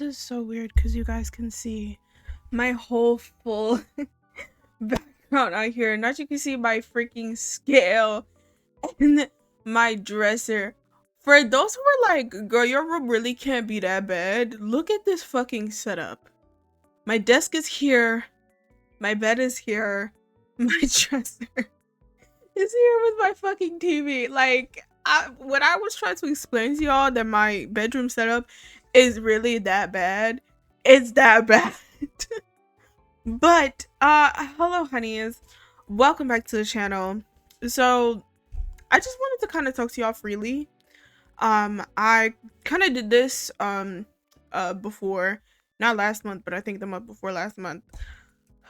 This is so weird because you guys can see my whole full background out here. Not you can see my freaking scale and my dresser. For those who are like, girl, your room really can't be that bad. Look at this fucking setup. My desk is here. My bed is here. My dresser is here with my fucking TV. Like, when I was trying to explain to y'all that my bedroom setup is really that bad, it's that bad. But hello honeys, welcome back to the channel. So I just wanted to kind of talk to y'all freely. I kind of did this before, not last month, but I think the month before last month,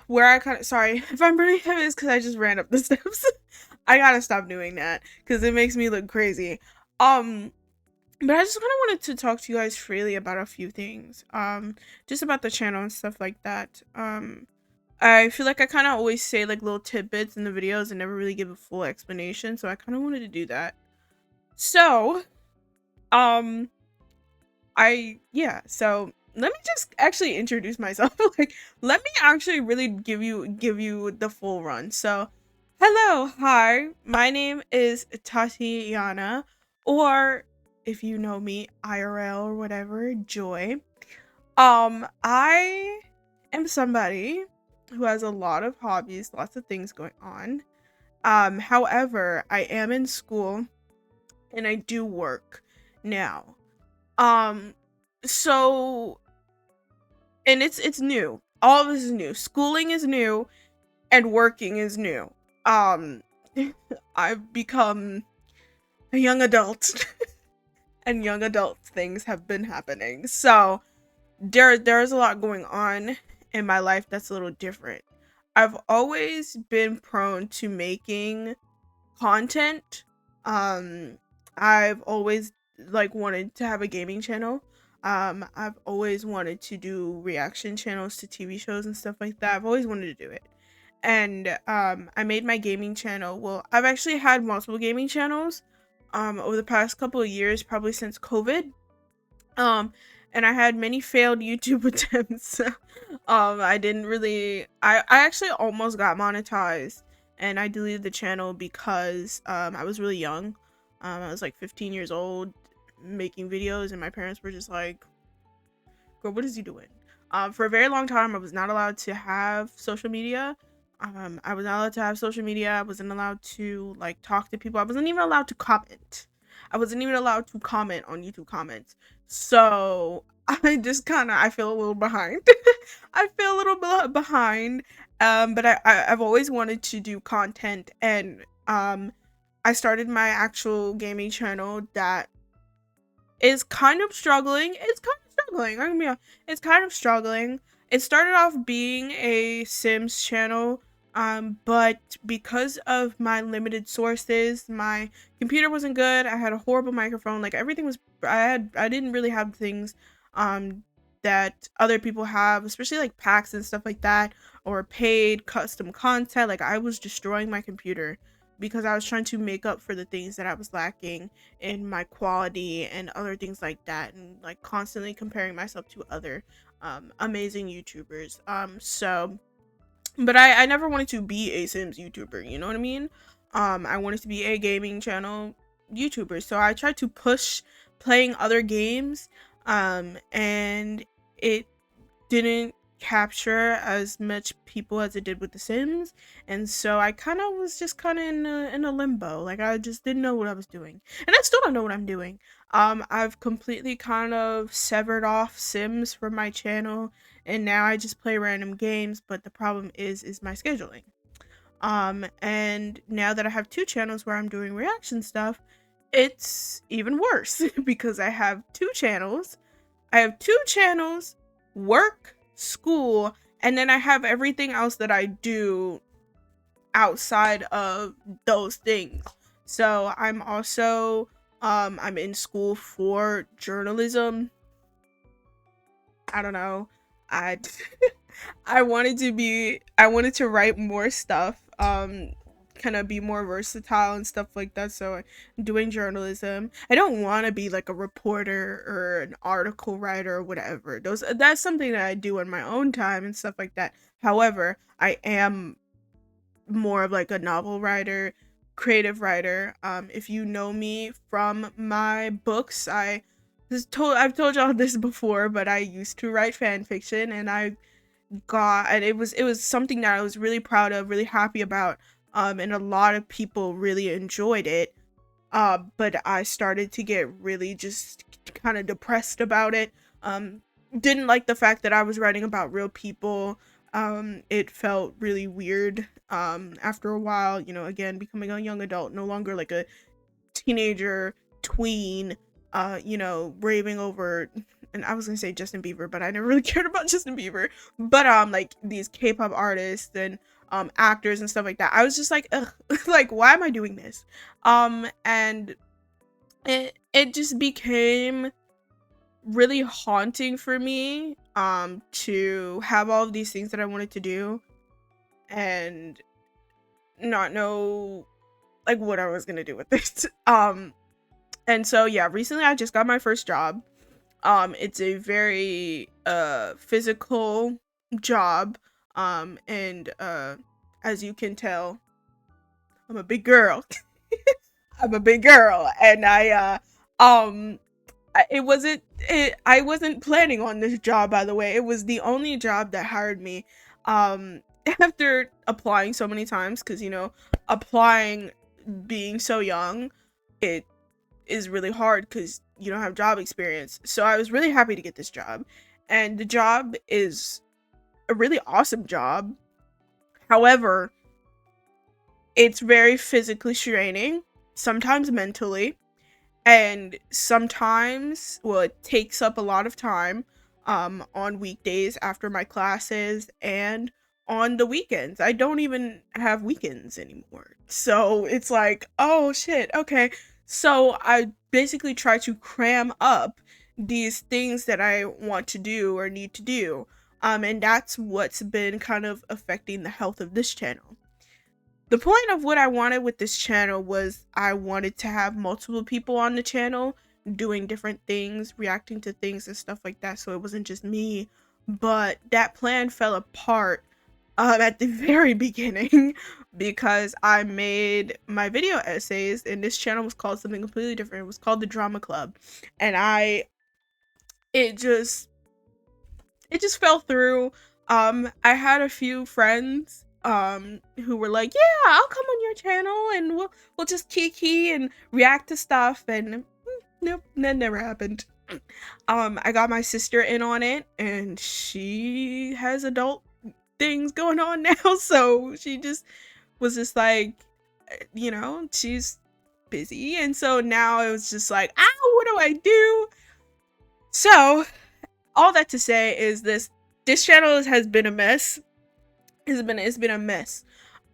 where I kind of, sorry if I'm really heavy, it's because I just ran up the steps. I gotta stop doing that because it makes me look crazy. But I just kind of wanted to talk to you guys freely about a few things, just about the channel and stuff like that. I feel like I kind of always say like little tidbits in the videos and never really give a full explanation, so I kind of wanted to do that. So, so let me just actually introduce myself. Like, let me actually really give you the full run. So, hello, hi, my name is Tatiana, or if you know me IRL or whatever, Joy. I am somebody who has a lot of hobbies, lots of things going on. However, I am in school and I do work now. So, and it's new. All of this is new. Schooling is new and working is new. I've become a young adult and young adult things have been happening. So, there's a lot going on in my life that's a little different. I've always been prone to making content. I've always like wanted to have a gaming channel. I've always wanted to do reaction channels to TV shows and stuff like that. I've always wanted to do it. And I made my gaming channel. Well, I've actually had multiple gaming channels over the past couple of years, probably since COVID. And I had many failed YouTube attempts. I didn't really, I actually almost got monetized and I deleted the channel because I was really young. I was like 15 years old making videos and my parents were just like, girl, what is he doing? For a very long time, I was not allowed to have social media. I was not allowed to have social media. I wasn't allowed to like talk to people. I wasn't even allowed to comment. I wasn't even allowed to comment on YouTube comments. So I just kind of, I feel a little behind. I feel a little bit behind. But I've always wanted to do content, and I started my actual gaming channel that is kind of struggling. It's kind of struggling. I'm gonna be honest. It's kind of struggling. It started off being a Sims channel. But because of my limited sources, my computer wasn't good. I had a horrible microphone. Like everything was, I didn't really have things, that other people have, especially like packs and stuff like that, or paid custom content. Like I was destroying my computer because I was trying to make up for the things that I was lacking in my quality and other things like that, and like constantly comparing myself to other amazing YouTubers. But I never wanted to be a Sims YouTuber, you know what I mean? I wanted to be a gaming channel YouTuber. So I tried to push playing other games, and it didn't capture as much people as it did with The Sims. And so I kind of was just kind of in a limbo. Like I just didn't know what I was doing. And I still don't know what I'm doing. I've completely kind of severed off Sims from my channel, and now I just play random games, but the problem is my scheduling. And now that I have two channels where I'm doing reaction stuff, it's even worse because I have two channels. Work, school, and then I have everything else that I do outside of those things. So I'm also I'm in school for journalism. I don't know. I I wanted to write more stuff kind of be more versatile and stuff like that. So I'm doing journalism. I don't want to be like a reporter or an article writer or whatever. That's something that I do in my own time and stuff like that. However, I am more of like a novel writer, creative writer. If you know me from my books, I've told y'all this before, but I used to write fan fiction, and it was something that I was really proud of, really happy about. And a lot of people really enjoyed it. But I started to get really just kind of depressed about it. Didn't like the fact that I was writing about real people. It felt really weird. After a while, you know, again, becoming a young adult, no longer like a teenager, tween, you know, raving over, and I was gonna say Justin Bieber, but I never really cared about Justin Bieber. But like these K-pop artists and actors and stuff like that. I was just like, ugh, like, why am I doing this? And it just became really haunting for me to have all of these things that I wanted to do and not know like what I was gonna do with it. And so yeah, recently I just got my first job. It's a very physical job. And as you can tell, I'm a big girl. I'm a big girl, and I wasn't planning on this job, by the way. It was the only job that hired me. After applying so many times, because, you know, applying being so young, it is really hard because you don't have job experience. So I was really happy to get this job, and the job is a really awesome job. However, it's very physically straining, sometimes mentally, and sometimes, well, it takes up a lot of time on weekdays after my classes and on the weekends. I don't even have weekends anymore. So it's like, oh shit, okay. So I basically try to cram up these things that I want to do or need to do. And that's what's been kind of affecting the health of this channel. The point of what I wanted with this channel was I wanted to have multiple people on the channel doing different things, reacting to things and stuff like that, so it wasn't just me. But that plan fell apart at the very beginning because I made my video essays, and this channel was called something completely different. It was called The Drama Club, and it just fell through. I had a few friends who were like, yeah, I'll come on your channel and we'll just kiki and react to stuff, and nope, that never happened. I got my sister in on it, and she has adult things going on now, so she just was just like, you know, she's busy, and so now it was just like, what do I do? So all that to say is this channel has been a mess. It's been a mess.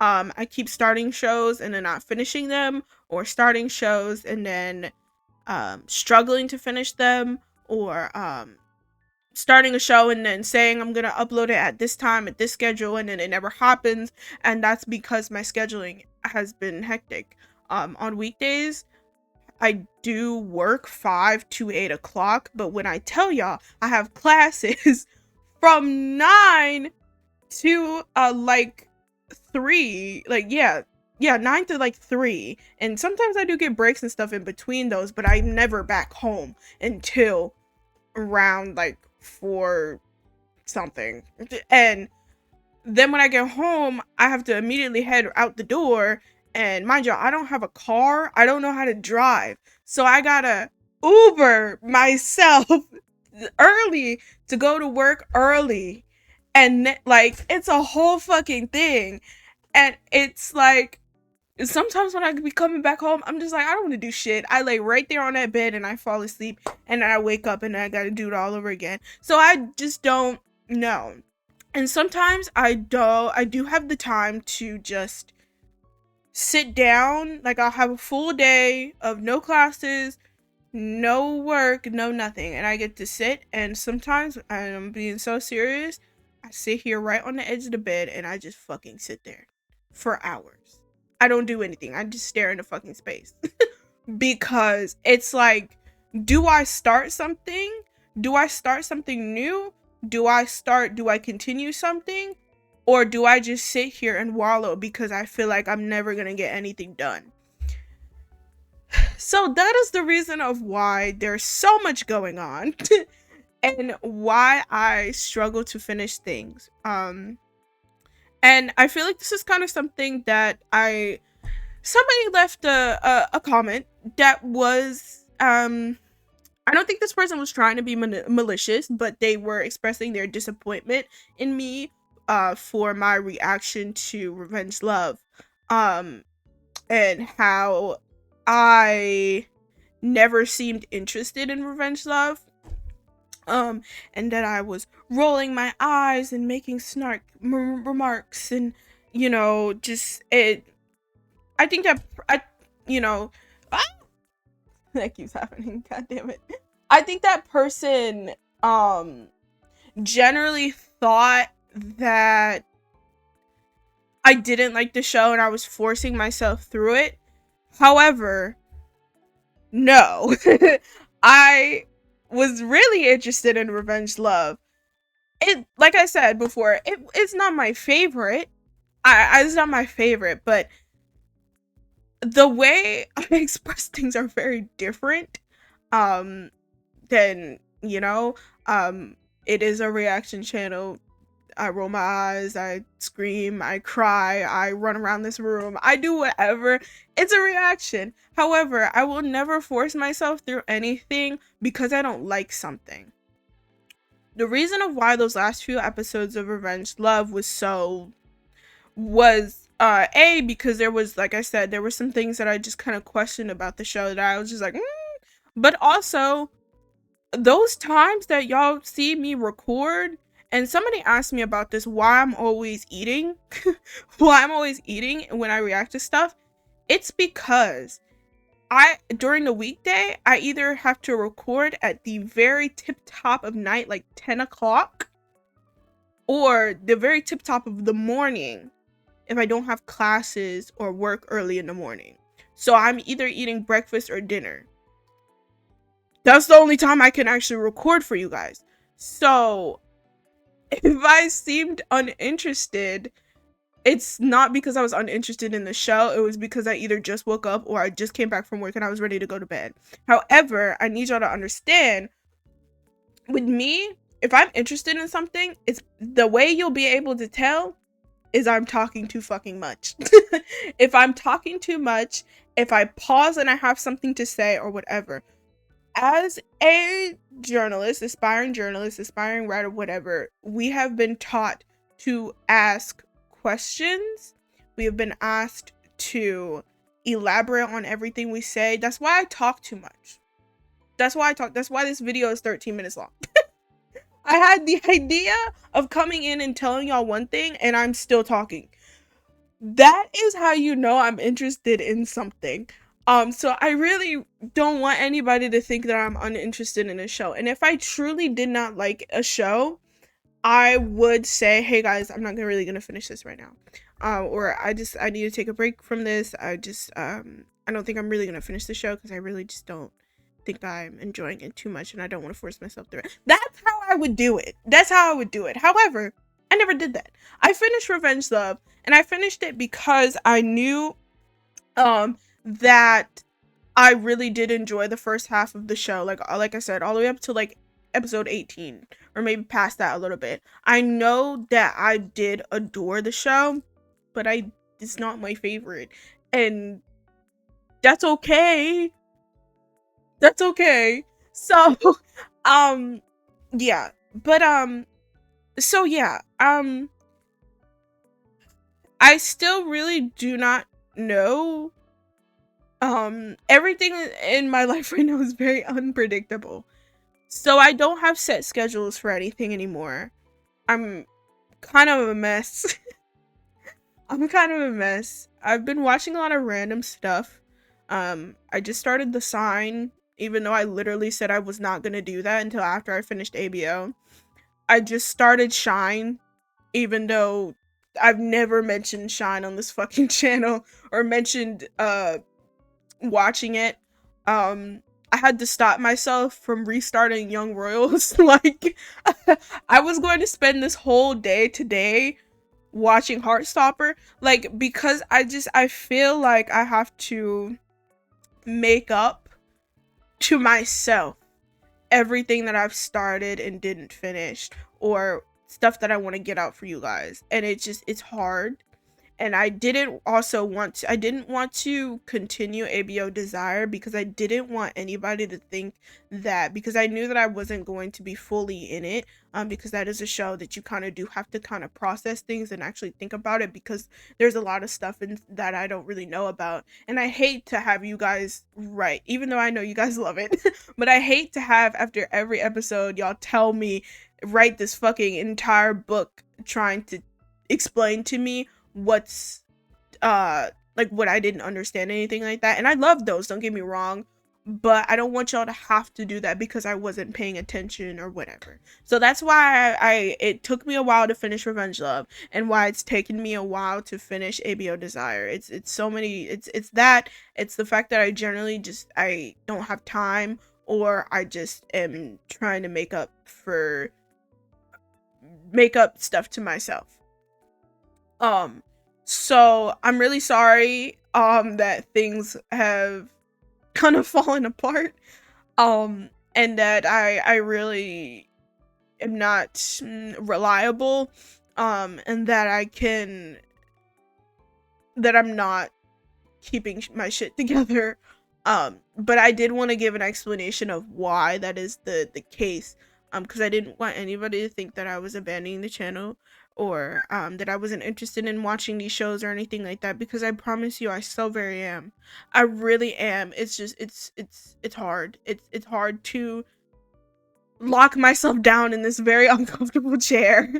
I keep starting shows and then not finishing them, or starting shows and then struggling to finish them, or starting a show and then saying I'm gonna upload it at this time, at this schedule, and then it never happens. And that's because my scheduling has been hectic. On weekdays, I do work 5 to 8 o'clock, but when I tell y'all I have classes from 9 to like 3, like, yeah, 9 to like 3, and sometimes I do get breaks and stuff in between those, but I'm never back home until around like 4 something. And then when I get home, I have to immediately head out the door, and mind you, I don't have a car, I don't know how to drive, so I gotta Uber myself early to go to work early. And like, it's a whole fucking thing. And it's like, sometimes when I be coming back home, I'm just like, I don't want to do shit. I lay right there on that bed and I fall asleep, and then I wake up and I gotta do it all over again. So I just don't know. And sometimes I do have the time to just sit down. Like, I'll have a full day of no classes, no work, no nothing, and I get to sit. And sometimes, I'm being so serious, I sit here right on the edge of the bed and I just fucking sit there for hours. I don't do anything. I just stare into fucking space. Because it's like, do I start something? Do I start something new? Do I continue something? Or do I just sit here and wallow because I feel like I'm never gonna get anything done? So that is the reason of why there's so much going on and why I struggle to finish things. And I feel like this is kind of something that somebody left a comment that was I don't think this person was trying to be malicious, but they were expressing their disappointment in me for my reaction to Revenge Love, and how I never seemed interested in Revenge Love, and that I was rolling my eyes and making snark remarks, and just it. I think that that keeps happening. God damn it! I think that person generally thought that I didn't like the show and I was forcing myself through it. However, no. I was really interested in Revenge Love. It, like I said before, it's not my favorite. It's not my favorite, but the way I express things are very different. Then it is a reaction channel. I roll my eyes, I scream, I cry, I run around this room, I do whatever. It's a reaction. However, I will never force myself through anything because I don't like something. The reason of why those last few episodes of Revenge Love was because there was, like I said, there were some things that I just kind of questioned about the show that I was just like, but also those times that y'all see me record, and somebody asked me about this, why I'm always eating when I react to stuff. It's because during the weekday, I either have to record at the very tip top of night, like 10 o'clock, or the very tip top of the morning if I don't have classes or work early in the morning. So I'm either eating breakfast or dinner. That's the only time I can actually record for you guys. So if I seemed uninterested, it's not because I was uninterested in the show. It was because I either just woke up or I just came back from work and I was ready to go to bed. However, I need y'all to understand, with me, if I'm interested in something, it's the way you'll be able to tell is I'm talking too fucking much. If I'm talking too much, if I pause and I have something to say or whatever, as a journalist, aspiring writer, whatever, we have been taught to ask questions. We have been asked to elaborate on everything we say. That's why I talk too much. That's why this video is 13 minutes long. I had the idea of coming in and telling y'all one thing and I'm still talking. That is how you know I'm interested in something. So I really don't want anybody to think that I'm uninterested in a show. And if I truly did not like a show, I would say, hey guys, I'm not really gonna finish this right now. Or I need to take a break from this. I don't think I'm really gonna finish the show because I really just don't think I'm enjoying it too much and I don't want to force myself through it. That's how I would do it. However, I never did that. I finished Revenge Love and I finished it because I knew that I really did enjoy the first half of the show. Like I said, all the way up to like episode 18 or maybe past that a little bit. I know that I did adore the show, but it's not my favorite. And that's okay. That's okay. So, yeah. But, so yeah, I still really do not know. Everything in my life right now is very unpredictable. So I don't have set schedules for anything anymore. I'm kind of a mess. I've been watching a lot of random stuff. I just started The Sign, even though I literally said I was not gonna do that until after I finished ABO. I just started Shine, even though I've never mentioned Shine on this fucking channel or mentioned watching it. I had to stop myself from restarting Young Royals. Like, I was going to spend this whole day today watching Heartstopper, like, because I feel like I have to make up to myself everything that I've started and didn't finish, or stuff that I want to get out for you guys, and it's hard. And I didn't want to continue ABO Desire because I didn't want anybody to think that, because I knew that I wasn't going to be fully in it, because that is a show that you kind of do have to kind of process things and actually think about it, because there's a lot of stuff that I don't really know about. And I hate to have you guys write, even though I know you guys love it, but I hate to have, after every episode, y'all tell me, write this fucking entire book trying to explain to me what's like what I didn't understand, anything like that. And I love those, don't get me wrong, but I don't want y'all to have to do that because I wasn't paying attention or whatever. So that's why it took me a while to finish Revenge Love, and why it's taken me a while to finish ABO Desire. It's so many, it's the fact that I generally I don't have time, or I just am trying to make up stuff to myself. So I'm really sorry that things have kind of fallen apart, and that I really am not reliable, and that I'm not keeping my shit together. But I did want to give an explanation of why that is the case, because I didn't want anybody to think that I was abandoning the channel, or that I wasn't interested in watching these shows or anything like that, because I promise you I so very am. I really am. It's just it's hard. It's hard to lock myself down in this very uncomfortable chair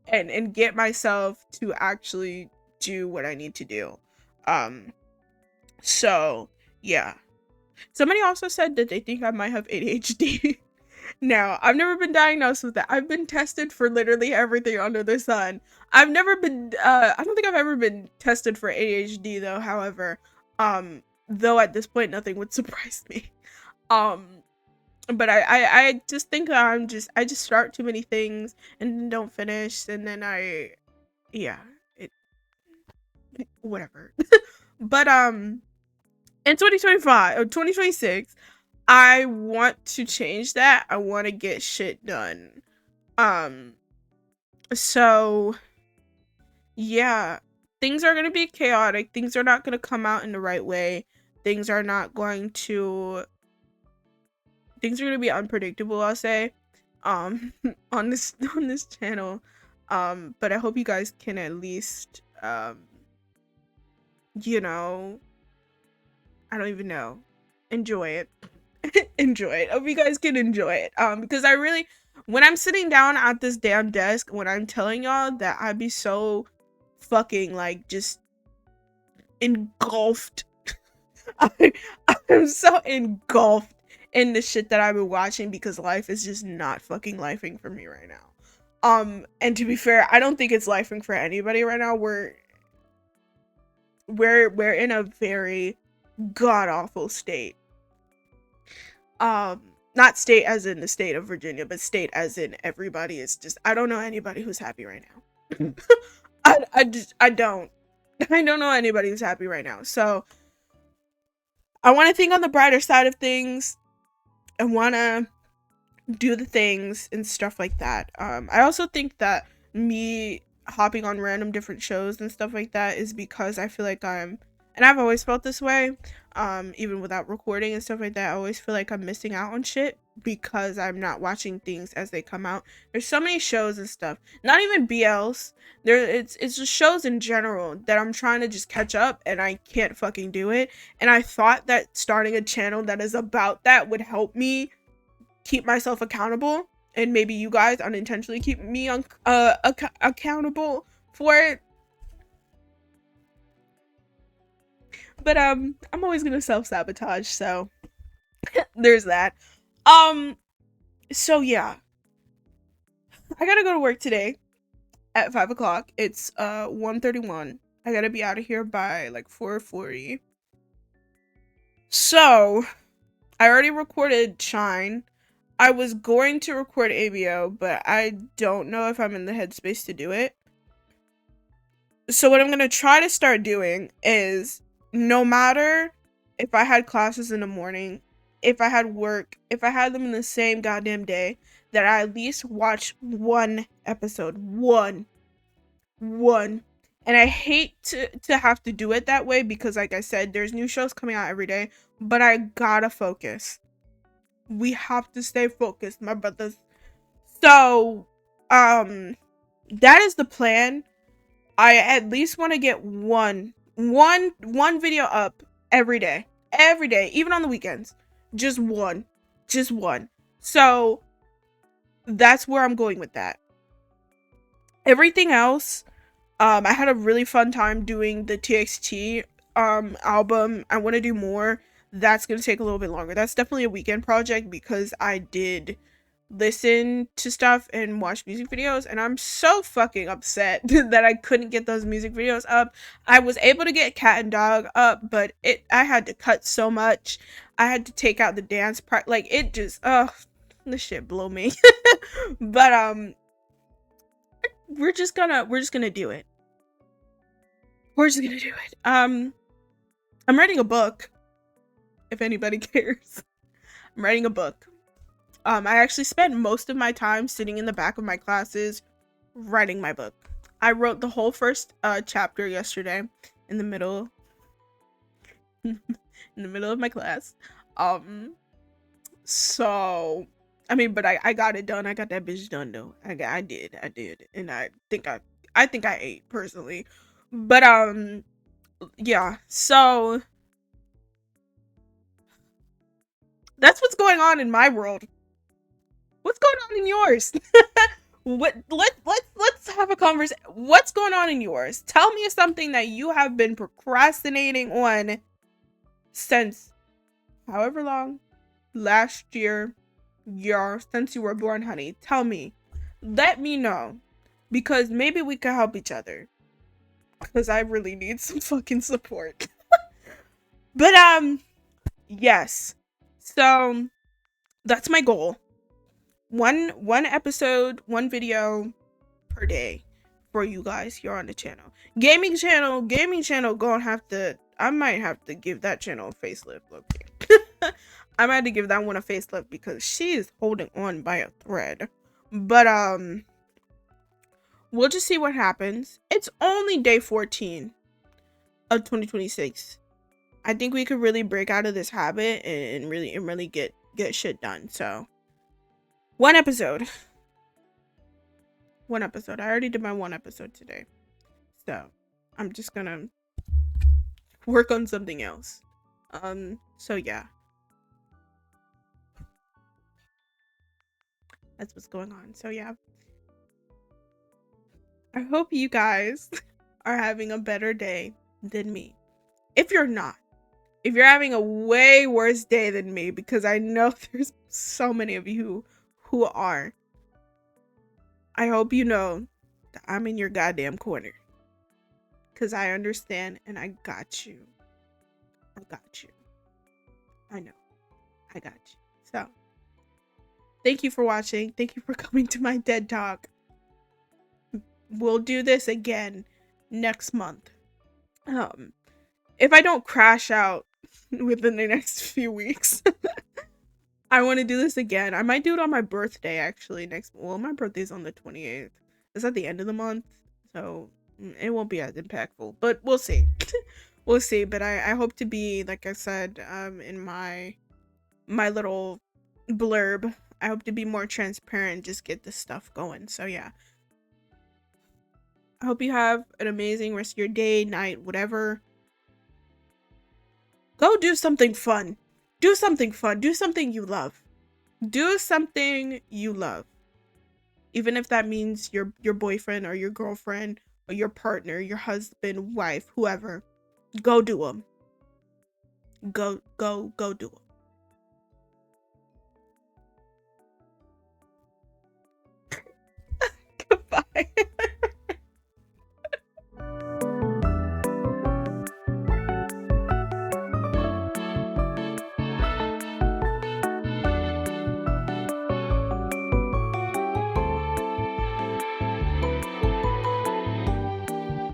and get myself to actually do what I need to do. So yeah. Somebody also said that they think I might have ADHD. No, I've never been diagnosed with that. I've been tested for literally everything under the sun. I've never been, I don't think I've ever been tested for ADHD though, however, though at this point nothing would surprise me. But I just think I just start too many things and don't finish, and then whatever. But, in 2025 or 2026, I want to change that. I want to get shit done. So yeah, things are going to be chaotic. Things are not going to come out in the right way. Things are going to be unpredictable, I'll say, on this channel. But I hope you guys can at least, you know, I don't even know, enjoy it. Enjoy it. I hope you guys can enjoy it. Because I really, when I'm sitting down at this damn desk, when I'm telling y'all that I'd be so fucking like just engulfed. I'm so engulfed in the shit that I've been watching, because life is just not fucking lifing for me right now. And to be fair, I don't think it's lifing for anybody right now. We're in a very god awful state. Not state as in the state of Virginia, but state as in everybody is just, I don't know anybody who's happy right now. I don't know anybody who's happy right now. So I want to think on the brighter side of things. I want to do the things and stuff like that. I also think that me hopping on random different shows and stuff like that is because I feel like and I've always felt this way, even without recording and stuff like that. I always feel like I'm missing out on shit because I'm not watching things as they come out. There's so many shows and stuff, not even BLs. It's just shows in general that I'm trying to just catch up, and I can't fucking do it. And I thought that starting a channel that is about that would help me keep myself accountable, and maybe you guys unintentionally keep me accountable for it. But I'm always gonna self-sabotage, so there's that. So yeah, I gotta go to work today. at 5 o'clock. It's 1:31. I gotta be out of here by like 4:40. So I already recorded Shine. I was going to record ABO, but I don't know if I'm in the headspace to do it. So what I'm gonna try to start doing is, no matter if I had classes in the morning, if I had work, if I had them in the same goddamn day, that I at least watch one episode. One. And I hate to have to do it that way because, like I said, there's new shows coming out every day, but I gotta focus. We have to stay focused, my brothers. So, that is the plan. I at least want to get one video up every day, even on the weekends. Just one. So that's where I'm going with that. Everything else, I had a really fun time doing the TXT album. I want to do more. That's gonna take a little bit longer. That's definitely a weekend project because I did listen to stuff and watch music videos, and I'm so fucking upset that I couldn't get those music videos up. I was able to get Cat and Dog up, but I had to cut so much. I had to take out the dance part. Like, it just this shit blew me. But we're just gonna do it. I'm writing a book, if anybody cares. I'm writing a book. I actually spent most of my time sitting in the back of my classes writing my book. I wrote the whole first chapter yesterday in the middle of my class. So I mean, but I got it done. I got that bitch done though. I did. And I think I ate personally. But yeah. So that's what's going on in my world. What's going on in yours? Let's have a conversation. What's going on in yours? Tell me something that you have been procrastinating on since however long, last year, since you were born, honey. Tell me. Let me know. Because maybe we can help each other. Because I really need some fucking support. But yes. So that's my goal. One episode, one video per day for you guys here on the channel. Gaming channel gonna have to, I might have to give that channel a facelift. Okay. I might have to give that one a facelift because she is holding on by a thread. But we'll just see what happens. It's only day 14 of 2026. I think we could really break out of this habit and really get shit done. So one episode. I already did my one episode today. So I'm just gonna work on something else. So yeah. That's what's going on. So yeah. I hope you guys are having a better day than me. If you're not, if you're having a way worse day than me, because I know there's so many of you who are, I hope you know that I'm in your goddamn corner. Because I understand and I got you. I know. I got you. So, thank you for watching. Thank you for coming to my TED Talk. We'll do this again next month. If I don't crash out within the next few weeks, I want to do this again. I might do it on my birthday, actually. My birthday's on the 28th. It's at the end of the month, so it won't be as impactful. But we'll see. We'll see. But I hope to be, like I said, in my little blurb, I hope to be more transparent and just get this stuff going. So yeah. I hope you have an amazing rest of your day, night, whatever. Go do something fun. Do something fun. Do something you love. Even if that means your boyfriend or your girlfriend or your partner, your husband, wife, whoever. Go do them. Go do them.